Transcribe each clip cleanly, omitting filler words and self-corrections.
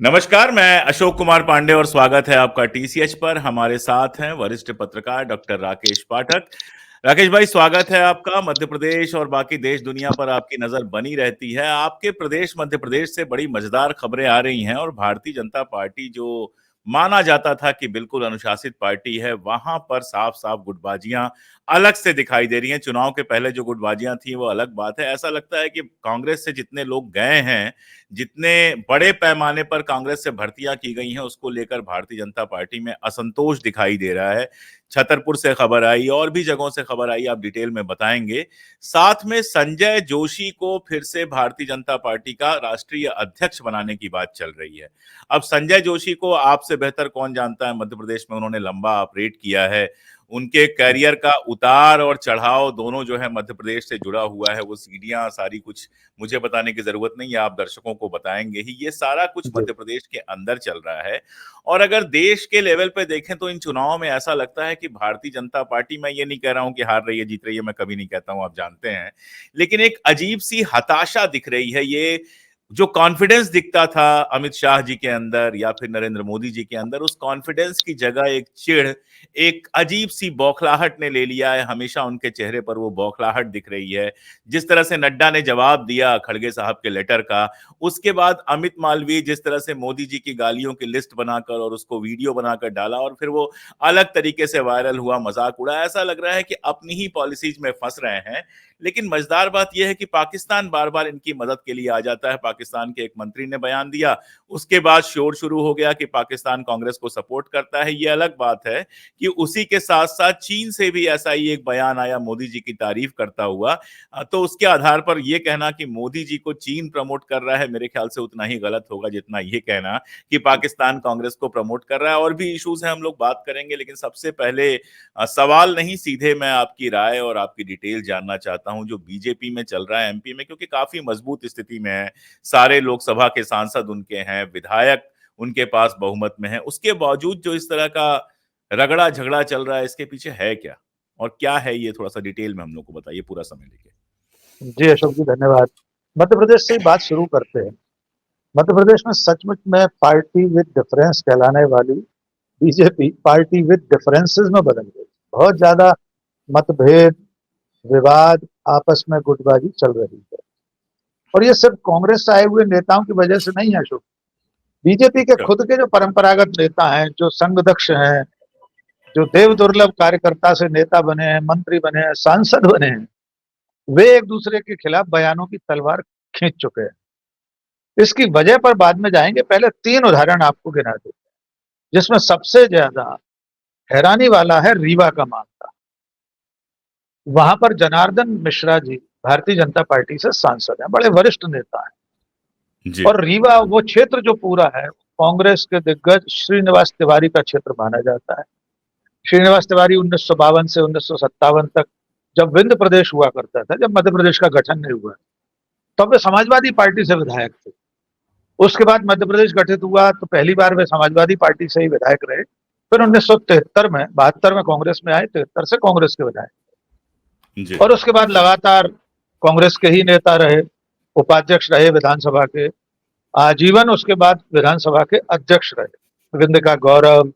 नमस्कार, मैं अशोक कुमार पांडे और स्वागत है आपका टीसीएच पर। हमारे साथ हैं वरिष्ठ पत्रकार डॉक्टर राकेश पाठक। राकेश भाई, स्वागत है आपका। मध्य प्रदेश और बाकी देश दुनिया पर आपकी नजर बनी रहती है। आपके प्रदेश मध्य प्रदेश से बड़ी मजेदार खबरें आ रही हैं और भारतीय जनता पार्टी जो माना जाता था कि बिल्कुल अनुशासित पार्टी है, वहां पर साफ साफ गुटबाजियां अलग से दिखाई दे रही हैं। चुनाव के पहले जो गुटबाजियां थी वो अलग बात है। ऐसा लगता है कि कांग्रेस से जितने लोग गए हैं, जितने बड़े पैमाने पर कांग्रेस से भर्तियां की गई हैं, उसको लेकर भारतीय जनता पार्टी में असंतोष दिखाई दे रहा है। छतरपुर से खबर आई और भी जगहों से खबर आई, आप डिटेल में बताएंगे। साथ में संजय जोशी को फिर से भारतीय जनता पार्टी का राष्ट्रीय अध्यक्ष बनाने की बात चल रही है। अब संजय जोशी को आपसे बेहतर कौन जानता है। मध्य प्रदेश में उन्होंने लंबा ऑपरेट किया है। उनके कैरियर का उतार और चढ़ाव दोनों जो है मध्य प्रदेश से जुड़ा हुआ है। वो सीढ़ियां सारी कुछ मुझे बताने की जरूरत नहीं है, आप दर्शकों को बताएंगे ही। ये सारा कुछ जी। मध्य प्रदेश के अंदर चल रहा है। और अगर देश के लेवल पे देखें तो इन चुनावों में ऐसा लगता है कि भारतीय जनता पार्टी, मैं ये नहीं कह रहा हूं कि हार रही है जीत रही है, मैं कभी नहीं कहता हूं, आप जानते हैं, लेकिन एक अजीब सी हताशा दिख रही है। ये जो कॉन्फिडेंस दिखता था अमित शाह जी के अंदर या फिर नरेंद्र मोदी जी के अंदर, उस कॉन्फिडेंस की जगह एक चिढ़, एक अजीब सी बौखलाहट ने ले लिया है। हमेशा उनके चेहरे पर वो बौखलाहट दिख रही है। जिस तरह से नड्डा ने जवाब दिया खड़गे साहब के लेटर का, उसके बाद अमित मालवीय जिस तरह से मोदी जी की गालियों की लिस्ट बनाकर और उसको वीडियो बनाकर डाला और फिर वो अलग तरीके से वायरल हुआ, मजाक उड़ा, ऐसा लग रहा है कि अपनी ही पॉलिसीज में फंस रहे हैं। लेकिन मजेदार बात यह है कि पाकिस्तान बार बार इनकी मदद के लिए आ जाता है। पाकिस्तान के एक मंत्री ने बयान दिया, उसके बाद शोर शुरू हो गया कि पाकिस्तान कांग्रेस को सपोर्ट करता है। ये अलग बात है कि उसी के साथ साथ चीन से भी ऐसा ही एक बयान आया मोदी जी की तारीफ करता हुआ। तो उसके आधार पर यह कहना कि मोदी जी को चीन प्रमोट कर रहा है, मेरे ख्याल से उतना ही गलत होगा जितना यह कहना कि पाकिस्तान कांग्रेस को प्रमोट कर रहा है। और भी इश्यूज हैं, हम लोग बात करेंगे, लेकिन सबसे पहले सवाल नहीं, सीधे मैं आपकी राय और आपकी डिटेल जानना चाहता हूं जो बीजेपी में चल रहा है एमपी में, क्योंकि काफी मजबूत स्थिति में है। सारे लोकसभा के सांसद उनके हैं, विधायक उनके पास बहुमत में है। उसके बावजूद जो इस तरह का रगड़ा झगड़ा चल रहा है, इसके पीछे है क्या और क्या है ये, थोड़ा सा डिटेल में हम लोग को बताइए, पूरा समय लेके। जी अशोक जी, धन्यवाद। मध्य प्रदेश से ही बात शुरू करते हैं। मध्य प्रदेश में सचमुच में पार्टी विद डिफरेंस कहलाने वाली बीजेपी पार्टी विद डिफरेंसेस में बदल गई। बहुत ज्यादा मतभेद, विवाद, आपस में गुटबाजी चल रही है। और ये सिर्फ कांग्रेस से आए हुए नेताओं की वजह से नहीं है अशोक। बीजेपी के खुद के जो परंपरागत नेता हैं, जो संगदक्ष हैं, जो देव दुर्लभ कार्यकर्ता से नेता बने हैं, मंत्री बने हैं, सांसद बने हैं, वे एक दूसरे के खिलाफ बयानों की तलवार खींच चुके हैं। इसकी वजह पर बाद में जाएंगे, पहले तीन उदाहरण आपको गिना देते हैं, जिसमें सबसे ज्यादा हैरानी वाला है रीवा का मामला। वहां पर जनार्दन मिश्रा जी भारतीय जनता पार्टी से सांसद हैं, बड़े वरिष्ठ नेता हैं। जी। और रीवा वो क्षेत्र जो पूरा है, कांग्रेस के दिग्गज श्रीनिवास तिवारी का क्षेत्र माना जाता है। श्रीनिवास तिवारी 1952 से 1957 तक, जब विंध्य प्रदेश हुआ करता था, जब मध्य प्रदेश का गठन नहीं हुआ, तब वे समाजवादी पार्टी से विधायक थे। उसके बाद मध्य प्रदेश गठित हुआ तो पहली बार वे समाजवादी पार्टी से ही विधायक रहे। फिर 1973 में, 72 में कांग्रेस में आए, 73 से कांग्रेस के विधायक। जी। और उसके बाद लगातार कांग्रेस के ही नेता रहे, उपाध्यक्ष रहे विधानसभा के आजीवन। उसके बाद विधानसभा के अध्यक्ष रहे, विंध्य का गौरव,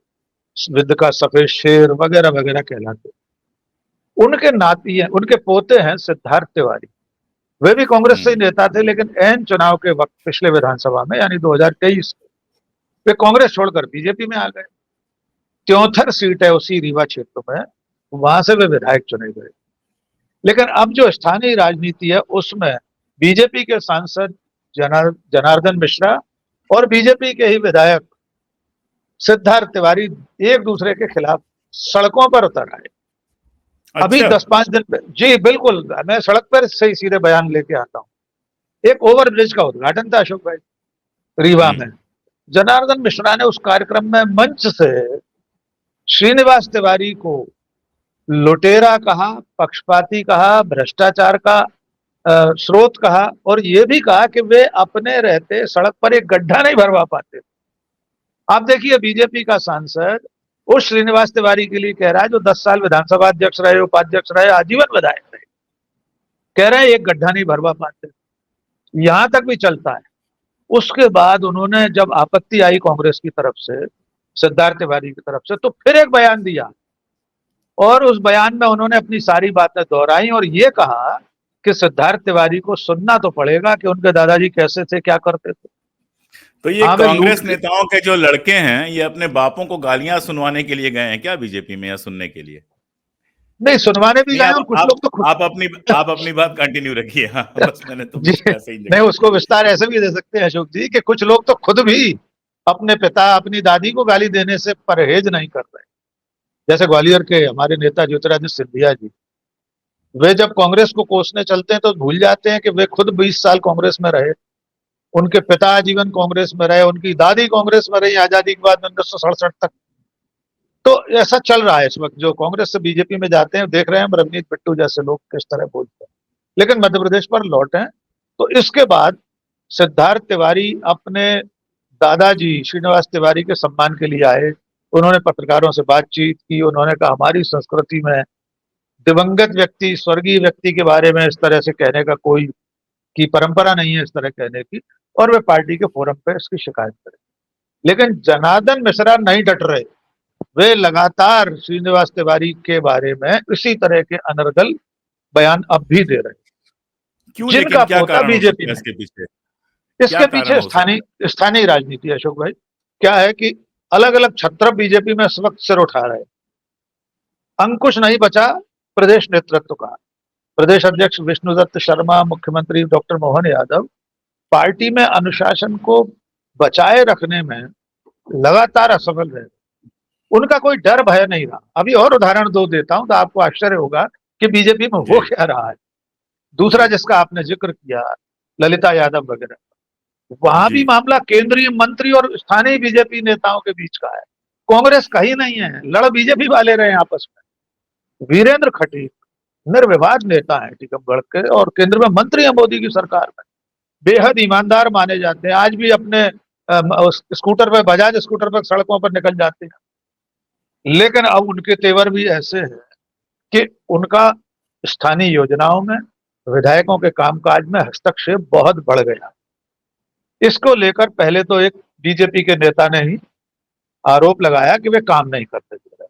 विंध्य का सफेद शेर वगैरह वगैरह कहलाते। उनके नाती हैं, उनके पोते हैं सिद्धार्थ तिवारी। वे भी कांग्रेस से ही नेता थे, लेकिन एन चुनाव के वक्त पिछले विधानसभा में यानी 2023 वे कांग्रेस छोड़कर बीजेपी में आ गए। त्योंथर सीट है उसी रीवा क्षेत्र में, वहां से वे विधायक चुने गए। लेकिन अब जो स्थानीय राजनीति है उसमें बीजेपी के सांसद जनार्दन मिश्रा और बीजेपी के ही विधायक सिद्धार्थ तिवारी एक दूसरे के खिलाफ सड़कों पर उतर आए। अभी अच्छा। 10-5 दिन पे, जी बिल्कुल, मैं सड़क पर से ही सीधे बयान लेके आता हूँ। एक ओवरब्रिज का उद्घाटन था अशोक भाई, रीवा में। जनार्दन मिश्रा ने उस कार्यक्रम में मंच से श्रीनिवास तिवारी को लुटेरा कहा, पक्षपाती कहा, भ्रष्टाचार का स्रोत कहा, और यह भी कहा कि वे अपने रहते सड़क पर एक गड्ढा नहीं भरवा पाते। आप देखिए, बीजेपी का सांसद उस श्रीनिवास तिवारी के लिए कह रहा है, जो 10 साल विधानसभा अध्यक्ष रहे, उपाध्यक्ष रहे, आजीवन विधायक रहे, कह रहे हैं एक गड्ढा नहीं भरवा पाते। यहां तक भी चलता है। उसके बाद उन्होंने जब आपत्ति आई कांग्रेस की तरफ से, सिद्धार्थ तिवारी की तरफ से, तो फिर एक बयान दिया और उस बयान में उन्होंने अपनी सारी बातें दोहराई और ये कहा कि सिद्धार्थ तिवारी को सुनना तो पड़ेगा कि उनके दादाजी कैसे थे, क्या करते थे। तो ये हाँ वे लूट कांग्रेस नेताओं के जो लड़के हैं, ये अपने बापों को गालियां सुनवाने के लिए गए हैं क्या बीजेपी में, या सुनने के लिए? नहीं, सुनवाने भी नहीं, गए और कुछ लोग तो खुद आप अपनी बात कंटिन्यू रखिए। हाँ, बस मैंने तो जी बीच में ऐसे ही नहीं, जगह दी। उसको विस्तार ऐसे भी दे सकते हैं अशोक जी कि कुछ लोग तो खुद भी अपने पिता अपनी दादी को गाली देने से परहेज नहीं कर रहे। जैसे ग्वालियर के हमारे नेता ज्योतिरादित्य सिंधिया जी, वे जब कांग्रेस को कोसने चलते हैं तो भूल जाते हैं कि वे खुद 20 साल कांग्रेस में रहे, उनके पिता जीवन कांग्रेस में रहे, उनकी दादी कांग्रेस में रही आजादी के बाद 1967 तक। तो ऐसा चल रहा है इस वक्त, जो कांग्रेस से बीजेपी में जाते हैं देख रहे हैं हम रवनीत बिट्टू जैसे लोग किस तरह बोलते हैं। लेकिन मध्य प्रदेश पर लौटे तो इसके बाद सिद्धार्थ तिवारी अपने दादाजी श्रीनिवास तिवारी के सम्मान के लिए आए। उन्होंने पत्रकारों से बातचीत की, उन्होंने कहा हमारी संस्कृति में दिवंगत व्यक्ति, स्वर्गीय व्यक्ति के बारे में इस तरह से कहने का कोई की परंपरा नहीं है, इस तरह कहने की, और वे पार्टी के फोरम पे इसकी शिकायत करें। लेकिन जनार्दन मिश्रा नहीं डट रहे, वे लगातार श्रीनिवास तिवारी के बारे में इसी तरह के अनर्गल बयान अब भी दे रहे हैं, क्यों, जिनका लेकिन क्या पोता कारण हो बीजेपी सकता है में। इसके पीछे? क्या इसके कारण पीछे हो सकता स्थानीय स्थानीय राजनीति है अशोक भाई। क्या है कि अलग अलग छत्र बीजेपी में इस वक्त सिर उठा रहे हैं, अंकुश नहीं बचा प्रदेश नेतृत्व का। प्रदेश अध्यक्ष विष्णुदत्त शर्मा, मुख्यमंत्री डॉक्टर मोहन यादव पार्टी में अनुशासन को बचाए रखने में लगातार असफल रहे। उनका कोई डर भय नहीं रहा। अभी और उदाहरण दो देता हूं तो आपको आश्चर्य होगा कि बीजेपी में है? हो जी, क्या रहा है। दूसरा जी, जिसका आपने जिक्र किया, ललिता यादव वगैरह, वहां जी। भी मामला केंद्रीय मंत्री और स्थानीय बीजेपी नेताओं के बीच का है। कांग्रेस का ही नहीं है, लड़ बीजेपी वाले रहे आपस में। वीरेंद्र खटीक निर्विवाद नेता है टीकमगढ़ के और केंद्र में मंत्री है मोदी की सरकार में, बेहद ईमानदार माने जाते हैं। आज भी अपने स्कूटर पर, बजाज स्कूटर पर सड़कों पर निकल जाते हैं। लेकिन अब उनके तेवर भी ऐसे हैं कि उनका स्थानीय योजनाओं में, विधायकों के कामकाज में हस्तक्षेप बहुत बढ़ गया। इसको लेकर पहले तो एक बीजेपी के नेता ने ही आरोप लगाया कि वे काम नहीं करते दे रहे।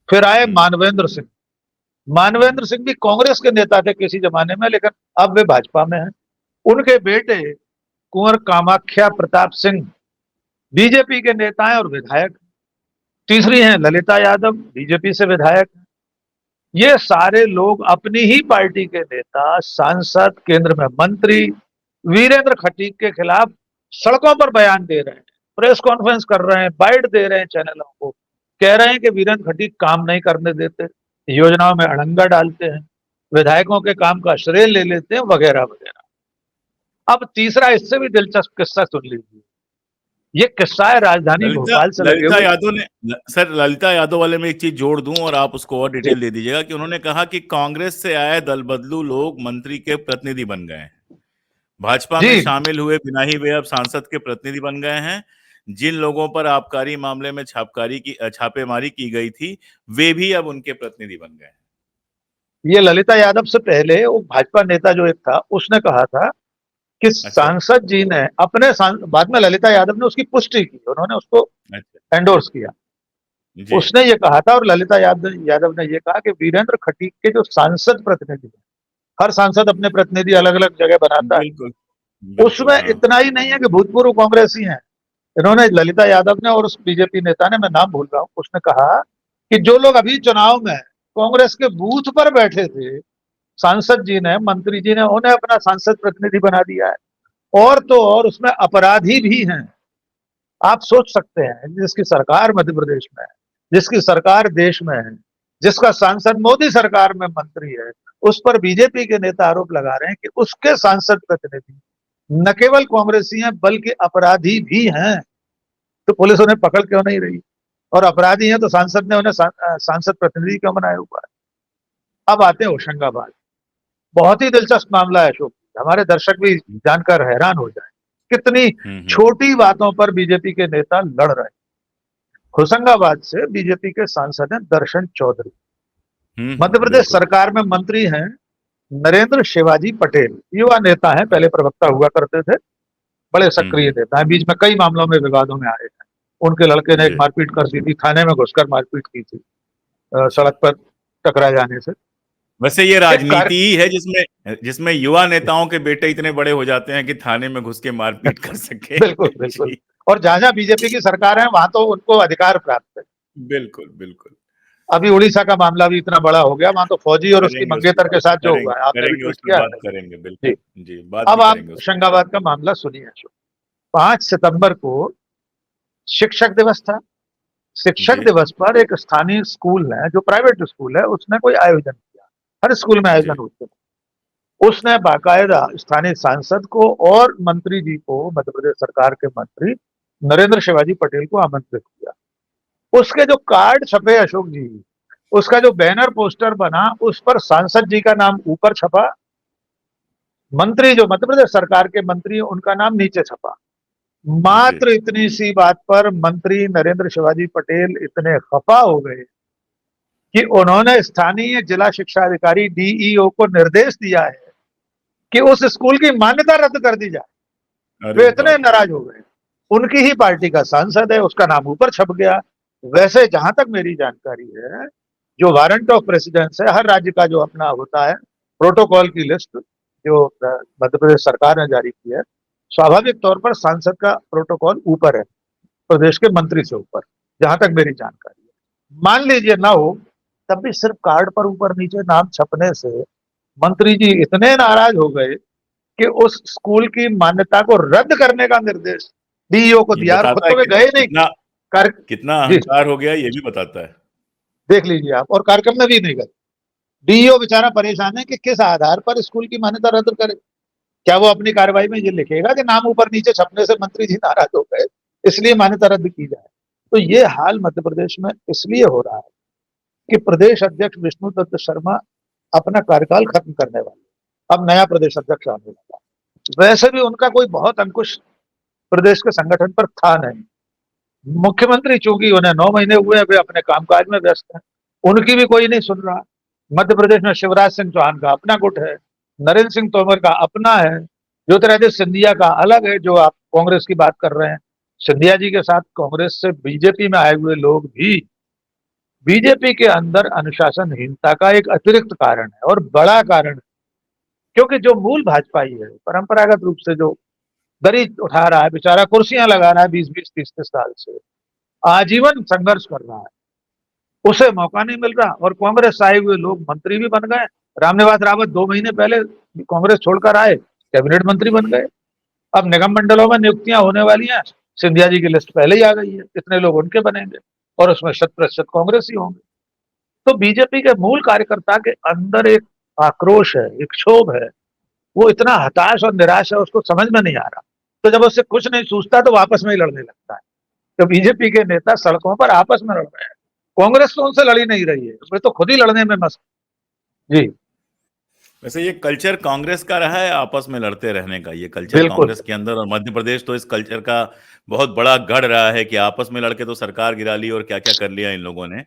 फिर आए हम्म, मानवेंद्र सिंह। मानवेंद्र सिंह भी कांग्रेस के नेता थे किसी जमाने में, लेकिन अब वे भाजपा में हैं। उनके बेटे कुंवर कामाख्या प्रताप सिंह बीजेपी के नेता हैं और विधायक। तीसरी हैं ललिता यादव, बीजेपी से विधायक। ये सारे लोग अपनी ही पार्टी के नेता, सांसद, केंद्र में मंत्री वीरेंद्र खटीक के खिलाफ सड़कों पर बयान दे रहे हैं, प्रेस कॉन्फ्रेंस कर रहे हैं, बाइट दे रहे हैं चैनलों को, कह रहे हैं कि वीरेंद्र खटीक काम नहीं करने देते, योजनाओं में अड़ंगा डालते हैं, विधायकों के काम का श्रेय ले लेते हैं, वगैरह वगैरह। अब तीसरा इससे भी दिलचस्प किस्सा सुन लीजिए। ये किस्सा है राजधानी ललिता भोपाल से लगे ललिता हुए। यादव ने सर, ललिता यादव वाले में एक चीज जोड़ दूं और आप उसको और जी डिटेल दे दीजिएगा कि उन्होंने कहा कि कांग्रेस से आए दल बदलू लोग मंत्री के प्रतिनिधि बन गए हैं, भाजपा में जी शामिल हुए बिना ही वे अब सांसद के प्रतिनिधि बन गए हैं। जिन लोगों पर आबकारी मामले में छापेमारी की गई थी, वे भी अब उनके प्रतिनिधि बन गए हैं। ये ललिता यादव से पहले वो भाजपा नेता जो एक था उसने कहा था कि अच्छा, सांसद जी ने बाद में ललिता यादव ने उसकी पुष्टि की, उन्होंने उसको अच्छा। एंडोर्स किया। जी, उसने ये कहा था और ललिता यादव ने ये कहा कि वीरेंद्र खटीक के जो सांसद प्रतिनिधि हैं, हर सांसद अपने प्रतिनिधि अलग अलग जगह बनाता बिल्कुल, है, बिल्कुल, उसमें हाँ। इतना ही नहीं है कि भूतपूर्व कांग्रेसी हैं। इन्होंने, ललिता यादव ने और उस बीजेपी नेता ने, मैं नाम भूल रहा हूं, उसने कहा कि जो लोग अभी चुनाव में कांग्रेस के बूथ पर बैठे थे, सांसद जी ने, मंत्री जी ने उन्हें अपना सांसद प्रतिनिधि बना दिया है। और तो और उसमें अपराधी भी हैं। आप सोच सकते हैं, जिसकी सरकार मध्य प्रदेश में है, जिसकी सरकार देश में है, जिसका सांसद मोदी सरकार में मंत्री है, उस पर बीजेपी के नेता आरोप लगा रहे हैं कि उसके सांसद प्रतिनिधि न केवल कांग्रेसी हैं बल्कि अपराधी भी हैं। तो पुलिस उन्हें पकड़ क्यों नहीं रही? और अपराधी हैं तो सांसद ने उन्हें सांसद प्रतिनिधि क्यों बनाया हुआ है? अब आते हैं होशंगाबाद। बहुत ही दिलचस्प मामला है अशोक, हमारे दर्शक भी जानकर हैरान हो जाए कितनी हम्म, छोटी बातों पर बीजेपी के नेता लड़ रहे हैं। होशंगाबाद से बीजेपी के सांसद हैं दर्शन चौधरी। मध्य प्रदेश बिल्कुल। सरकार में मंत्री हैं नरेंद्र शिवाजी पटेल, युवा नेता हैं, पहले प्रवक्ता हुआ करते थे। बड़े सक्रिय नेता हैं, बीच में कई मामलों में विवादों में आए हैं। उनके लड़के ने एक जी, मारपीट कर दी थी, थाने में घुसकर मारपीट की थी अच्छा। सड़क पर टकरा जाने से। वैसे ये एक कार्य राजनीति ही है जिसमें जिसमें युवा नेताओं के बेटे इतने बड़े हो जाते हैं कि थाने में घुस के मारपीट कर सके। बिल्कुल, बिल्कुल। जी, और जहाँ-जहाँ बीजेपी की सरकार है, वहाँ तो उनको अधिकार प्राप्त है। बिल्कुल, बिल्कुल। अभी उड़ीसा का मामला भी इतना बड़ा हो गया, वहाँ तो फौजी और उसकी करेंगे उस पे मंगेतर के बात, साथ जो करेंगे हुआ है, आपने भी करेंगे ट्वीट उस पे किया बात है। करेंगे, जी, बिल्कुल। जी, बात भी अब आप करेंगे उस पे। होशंगाबाद का मामला सुनिए। 5 सितंबर को शिक्षक दिवस था। शिक्षक जी, दिवस पर एक स्थानीय स्कूल है, जो प्राइवेट स्कूल है, उसने कोई आयोजन किया। हर स्कूल में जी। आयोजन होते हैं। उसने बाकायदा स्थानीय सांसद को और मंत्री जी को, मध्य प्रदेश सरकार के मंत्री नरेंद्र शिवाजी पटेल को आमंत्रित किया। उसके जो कार्ड छपे अशोक जी, उसका जो बैनर पोस्टर बना, उस पर सांसद जी का नाम ऊपर छपा, मंत्री जो मध्य प्रदेश सरकार के मंत्री उनका नाम नीचे छपा। जी। मात्र इतनी सी बात पर मंत्री नरेंद्र शिवाजी पटेल इतने खफा हो गए कि उन्होंने स्थानीय जिला शिक्षा अधिकारी डीईओ को निर्देश दिया है कि उस स्कूल की मान्यता रद्द कर दी जाए। अरे वे इतने बाप रे! नाराज हो गए। उनकी ही पार्टी का सांसद है, उसका नाम ऊपर छप गया। वैसे जहां तक मेरी जानकारी है, जो वारंट ऑफ प्रेसिडेंस है, हर राज्य का जो अपना होता है प्रोटोकॉल की लिस्ट, जो मध्य प्रदेश सरकार ने जारी की है, स्वाभाविक तौर पर सांसद का प्रोटोकॉल ऊपर है, प्रदेश के मंत्री से ऊपर, जहां तक मेरी जानकारी है। मान लीजिए ना हो, तब भी सिर्फ कार्ड पर ऊपर नीचे नाम छपने से मंत्री जी इतने नाराज हो गए कि उस स्कूल की मान्यता को रद्द करने का निर्देश डीईओ को ये दिया, और खुद बताता है तो वे कि गए नहीं। कितना कार्य कितना जी, अहंकार हो गया, ये भी बताता है। देख लीजिए आप, और कार्यक्रम में भी नहीं गए। डीईओ बेचारा परेशान है कि किस आधार पर स्कूल की मान्यता रद्द करे। क्या वो अपनी कार्रवाई में ये लिखेगा कि नाम ऊपर नीचे छपने से मंत्री जी नाराज हो गए, इसलिए मान्यता रद्द की जाए? तो ये हाल मध्य प्रदेश में इसलिए हो रहा है कि प्रदेश अध्यक्ष विष्णु दत्त शर्मा अपना कार्यकाल खत्म करने वाले, अब नया प्रदेश अध्यक्ष आने वाला। वैसे भी उनका कोई बहुत अंकुश प्रदेश के संगठन पर था नहीं। मुख्यमंत्री चूंकि उन्हें 9 महीने हुए, वे अपने कामकाज में व्यस्त हैं, उनकी भी कोई नहीं सुन रहा। मध्य प्रदेश में शिवराज सिंह चौहान का अपना गुट है, नरेंद्र सिंह तोमर का अपना है, ज्योतिरादित्य सिंधिया का अलग है, जो आप कांग्रेस की बात कर रहे हैं। सिंधिया जी के साथ कांग्रेस से बीजेपी में आए हुए लोग भी बीजेपी के अंदर अनुशासनहीनता का एक अतिरिक्त कारण है, और बड़ा कारण है। क्योंकि जो मूल भाजपाई है, परंपरागत रूप से जो दरी उठा रहा है, बेचारा कुर्सियां लगा रहा है 20-20, 30-30 साल से, आजीवन संघर्ष कर रहा है, उसे मौका नहीं मिल रहा। और कांग्रेस से आए हुए लोग मंत्री भी बन गए। रामनिवास रावत 2 महीने पहले कांग्रेस छोड़कर आए, कैबिनेट मंत्री बन गए। अब निगम मंडलों में नियुक्तियां होने वाली हैं, सिंधिया जी की लिस्ट पहले ही आ गई है, इतने लोग उनके बनेंगे, और उसमें 100% कांग्रेस ही होंगे। तो बीजेपी के मूल कार्यकर्ता के अंदर एक आक्रोश है, एक क्षोभ है, वो इतना हताश और निराश है, उसको समझ में नहीं आ रहा। तो जब उससे कुछ नहीं सूझता तो वो आपस में ही लड़ने लगता है। तो बीजेपी के नेता सड़कों पर आपस में लड़ रहे हैं, कांग्रेस तो उनसे लड़ी नहीं रही है, वे तो खुद ही लड़ने में मस्त। जी, वैसे ये कल्चर कांग्रेस का रहा है आपस में लड़ते रहने का, ये कल्चर बिल्कुल। कांग्रेस के अंदर, और मध्य प्रदेश तो इस कल्चर का बहुत बड़ा गढ़ रहा है कि आपस में लड़के तो सरकार गिरा ली और क्या-क्या कर लिया इन लोगों ने।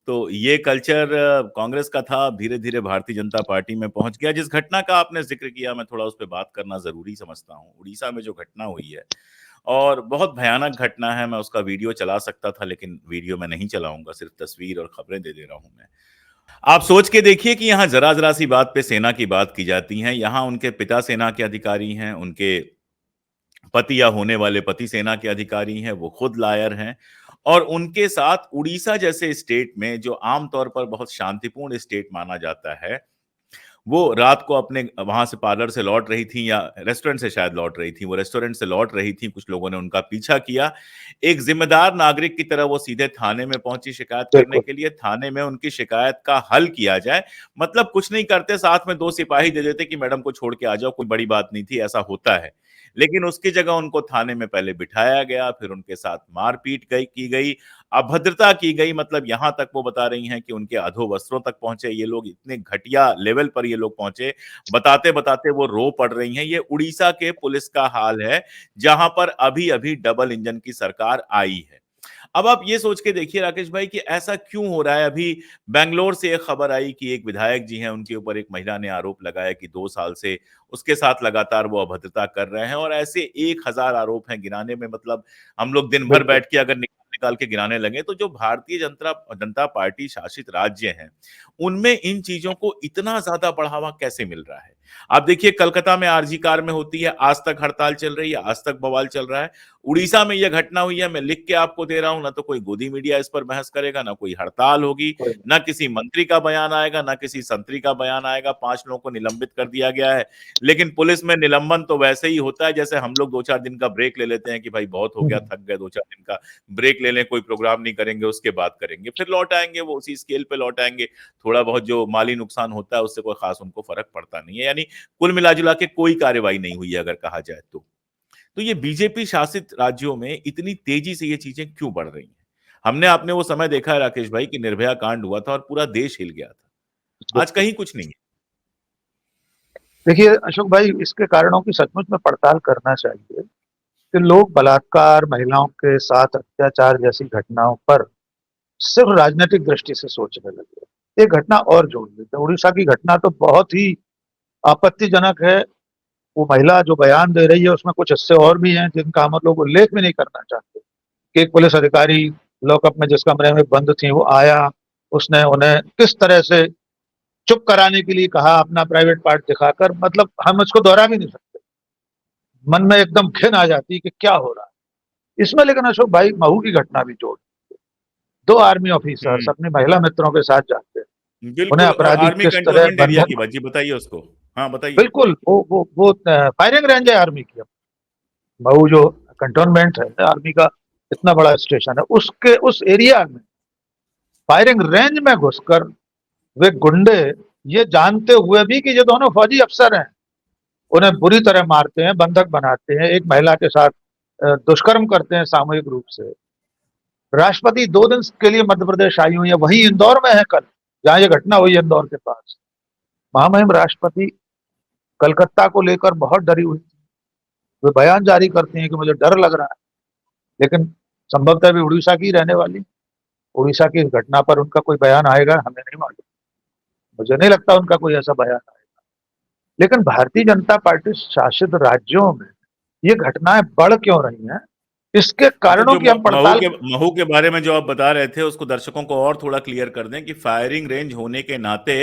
तो ये कल्चर कांग्रेस का था, धीरे-धीरे भारतीय जनता पार्टी में पहुँच गया। जिस घटना का आपने ज़िक्र किया, मैं थोड़ा उस पे बात करना ज़रूरी समझता हूँ। उड़ीसा में जो घटना हुई है और बहुत भयानक घटना है, मैं उसका वीडियो चला सकता था लेकिन वीडियो मैं नहीं चलाऊँगा, सिर्फ़ तस्वीर और खबरें दे दे रहा हूँ मैं। आप सोच के देखिए कि यहाँ ज़रा-ज़रा सी बात पे सेना की बात की जाती है। यहाँ उनके पिता सेना के अधिकारी हैं, उनके पति या होने वाले पति सेना के अधिकारी हैं, वो खुद लॉयर हैं और उनके साथ उड़ीसा जैसे स्टेट में जो आम तौर पर बहुत शांतिपूर्ण स्टेट माना जाता है, वो रात को अपने वहाँ से पार्लर से लौट रही थीं या रेस्टोरेंट से शायद लौट रही थीं। वो रेस्टोरेंट से लौट रही थीं, कुछ लोगों ने उनका पीछा किया। एक ज़िम्मेदार नागरिक की तरह वो सीधे थाने में पहुँची शिकायत करने बिल्कुल। के लिए, थाने में उनकी शिकायत का हल किया जाए। मतलब कुछ नहीं करते, साथ में 2 सिपाही दे देते कि मैडम को छोड़ के आ जाओ, कोई बड़ी बात नहीं थी, ऐसा होता है। लेकिन उसकी जगह उनको थाने में पहले बिठाया गया, फिर उनके साथ मारपीट की गई, अभद्रता की गई, मतलब यहाँ तक वो बता रही हैं कि उनके अधोवस्त्रों तक पहुँचे ये लोग, इतने घटिया लेवल पर ये लोग पहुँचे। बताते-बताते वो रो पड़ रही हैं। ये उड़ीसा के पुलिस का हाल है, जहाँ पर अभी-अभी डबल इंजन की सरकार आई है। अब आप ये सोच के देखिए राकेश भाई कि ऐसा क्यों हो रहा है। अभी बैंगलोर से एक खबर आई कि एक विधायक जी हैं, उनके ऊपर एक महिला ने आरोप लगाया कि 2 साल से उसके साथ लगातार वो अभद्रता कर रहे हैं, और ऐसे 1,000 आरोप हैं गिनाने में। मतलब हम लोग दिन भर बिल्कुल। बैठ के अगर निकाल निकाल के गिनाने लगे तो जो भारतीय जनता जनता पार्टी शासित राज्य हैं, उनमें इन चीजों को इतना ज्यादा बढ़ावा कैसे मिल रहा है। आप देखिए कलकत्ता में आरजी कार में होती है, आज तक हड़ताल चल रही है, आज तक बवाल चल रहा है। उड़ीसा में यह घटना हुई है, मैं लिख के आपको दे रहा हूं, ना तो कोई गोदी मीडिया इस पर बहस करेगा, ना कोई हड़ताल होगी, कोई नहीं। ना किसी मंत्री का बयान आएगा, ना किसी संतरी का बयान आएगा। 5 लोगों को निलंबित कर दिया गया है। लेकिन पुलिस में निलंबन तो वैसे ही होता है जैसे हम लोग 2-4 दिन का ब्रेक ले लेते हैं कि भाई बहुत हो गया, हम्म, थक गए, 2-4 दिन का ब्रेक ले लें, कोई प्रोग्राम नहीं करेंगे, उसके बाद करेंगे, फिर लौट आएंगे, वो उसी स्केल पे लौट आएंगे। थोड़ा बहुत जो माली नुकसान होता है उससे कोई खास उनको फर्क पड़ता नहीं है। यानी कुल मिला जुला के कोई कार्रवाई नहीं हुई है अगर कहा जाए तो ये बीजेपी शासित राज्यों में इतनी तेजी से ये चीजें क्यों बढ़ रही हैं। हमने आपने वो समय देखा है राकेश भाई कि निर्भया कांड हुआ था और पूरा देश हिल गया था। आज बिल्कुल। कहीं कुछ नहीं है। देखिए अशोक भाई, इसके कारणों की सचमुच में पड़ताल करना चाहिए कि लोग बलात्कार, महिलाओं के साथ अत्याचार जैसी घटनाओं पर सिर्फ राजनीतिक दृष्टि से सोचने लगे। एक घटना और जोड़ देते हैं, उड़ीसा की घटना तो बहुत ही आपत्तिजनक है। वो महिला जो बयान दे रही है उसमें कुछ हिस्से और भी हैं जिनका हम लोग उल्लेख भी नहीं करना चाहते। कि एक पुलिस अधिकारी लॉकअप में जिस कमरे में बंद थी वो आया, उसने उन्हें किस तरह से चुप कराने के लिए कहा, अपना प्राइवेट पार्ट दिखाकर। मतलब हम इसको दोहरा भी नहीं सकते। मन में एकदम घिन आ जाती है कि क्या हो रहा है इसमें। लेकिन अशोक भाई, महू की घटना भी जोड़, दो आर्मी ऑफिसर्स हम्म। अपनी महिला मित्रों के साथ जाते हैं, उन्हें बिल्कुल, और अपराधी आर्मी किस तरह कंटोनमेंट एरिया की बंधक। बात जी बताइए उसको। हाँ बताइए। बिल्कुल, वो फायरिंग रेंज है आर्मी की। महू जो कंटोनमेंट है आर्मी का, इतना बड़ा स्टेशन है, उसके उस एरिया में फायरिंग रेंज में घुसकर वे गुंडे, ये जानते हुए भी कि ये दोनों फौजी अफसर हैं, उन्हें बुरी तरह मारते हैं, बंधक बनाते हैं, एक महिला के साथ दुष्कर्म करते हैं सामूहिक रूप से। राष्ट्रपति 2 दिन के लिए मध्य प्रदेश आई हुई है, वही इंदौर में है कल, जहां ये घटना हुई है इंदौर के पास। महामहिम राष्ट्रपति कलकत्ता को लेकर बहुत डरी हुई थी। वे बयान जारी करती हैं कि मुझे डर लग रहा है, लेकिन संभवतः भी उड़ीसा की रहने वाली, उड़ीसा की इस घटना पर उनका कोई बयान आएगा हमें नहीं मालूम। मुझे नहीं लगता उनका कोई ऐसा बयान आएगा। लेकिन भारतीय जनता पार्टी शासित राज्यों में ये घटनाएं बढ़ क्यों रही हैं, इसके अच्छा, कारणों जो की हम पड़ताल। महू के बारे में जो आप बता रहे थे उसको दर्शकों को और थोड़ा क्लियर कर दें कि फायरिंग रेंज होने के नाते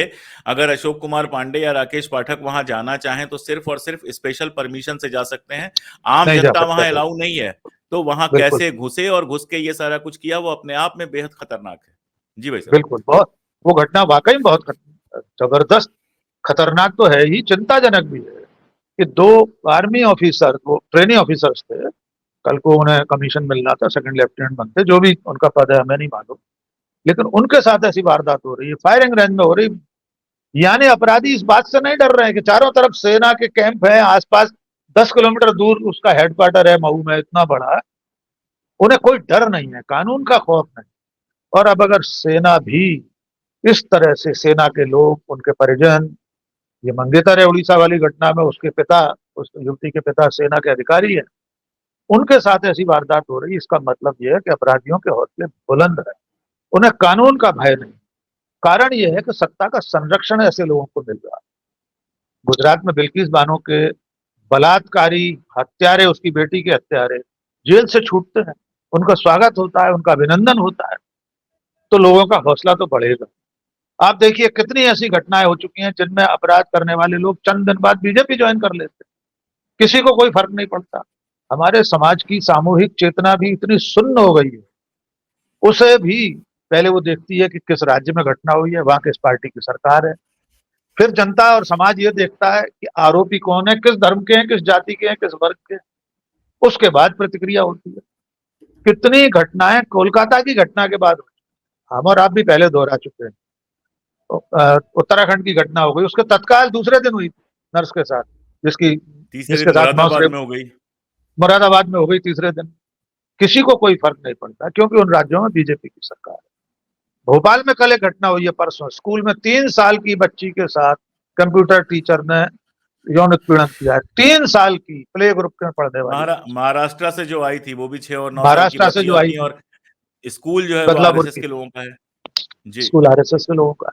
अगर अशोक कुमार पांडे या राकेश पाठक वहां जाना चाहें तो सिर्फ और सिर्फ स्पेशल परमिशन से जा सकते हैं। आम नहीं जा जनता सकता। वहां बिल्कुल अलाउ नहीं है। तो वहां बिल्कुल। कैसे घुसे और घुस के ये सारा कुछ किया, वो अपने आप में बेहद खतरनाक है। जी भाई साहब। बिल्कुल बहुत, वो घटना वाकई में बहुत जबरदस्त खतरनाक तो है ही, चिंताजनक भी है कि दो आर्मी ऑफिसर, वो ट्रेनिंग ऑफिसर्स थे, कल को उन्हें कमीशन मिलना था, सेकंड लेफ्टिनेंट बनते, जो भी उनका पद है हमें नहीं मालूम, लेकिन उनके साथ ऐसी वारदात हो रही है, फायरिंग रेंज में हो रही। यानी अपराधी इस बात से नहीं डर रहे हैं कि चारों तरफ सेना के कैंप है, आसपास 10 किलोमीटर दूर उसका हेडक्वार्टर है मऊ में, इतना बड़ा। उन्हें कोई डर नहीं है, कानून का खौफ नहीं। और अब अगर सेना भी इस तरह से, सेना के लोग, उनके परिजन, ये मंगेतर है उड़ीसा वाली घटना में, उसके पिता, उस युवती के पिता सेना के अधिकारी है, उनके साथ ऐसी वारदात हो रही है, इसका मतलब यह है कि अपराधियों के हौसले बुलंद है, उन्हें कानून का भय नहीं। कारण यह है कि सत्ता का संरक्षण ऐसे लोगों को मिल रहा है। गुजरात में बिल्किस बानो के बलात्कारी, हत्यारे, उसकी बेटी के हत्यारे जेल से छूटते हैं, उनका स्वागत होता है, उनका अभिनंदन होता है, तो लोगों का हौसला तो बढ़ेगा। आप देखिए कितनी ऐसी घटनाएं हो चुकी हैं जिनमें अपराध करने वाले लोग चंद दिन बाद बीजेपी ज्वाइन कर लेते हैं, किसी को कोई फर्क नहीं पड़ता। हमारे समाज की सामूहिक चेतना भी इतनी सुन्न हो गई है, उसे भी पहले वो देखती है कि किस राज्य में घटना हुई है, वहां किस पार्टी की सरकार है। फिर जनता और समाज ये देखता है कि आरोपी कौन है, किस धर्म के हैं, किस जाति के हैं, किस वर्ग के हैं। उसके बाद प्रतिक्रिया होती है। कितनी घटनाएं कोलकाता की घटना के बाद, हम और आप भी पहले दोहरा चुके हैं। उत्तराखंड की घटना हो गई, उसके तत्काल दूसरे दिन हुई थी नर्स के साथ, जिसकी तीसरे जिसके दिन साथ माउस मुरादाबाद रेप में हो गई। मुरादाबाद में हो गई तीसरे दिन। किसी को कोई फर्क नहीं पड़ता क्योंकि उन राज्यों में बीजेपी की सरकार है। भोपाल में कल एक घटना हुई है परसों, स्कूल में 3 साल की बच्ची के साथ कंप्यूटर टीचर ने यौन उत्पीड़न किया है। 3 साल की, प्ले ग्रुप में पढ़ने वाली। महाराष्ट्र से जो आई थी वो भी 6 और 9 साल की महाराष्ट्र से जो बच्चियां आई थी। थी। स्कूल जो है वो बदलापुर आरएसएस की, के लोगों का है। जी। स्कूल आरएसएस के लोगों का।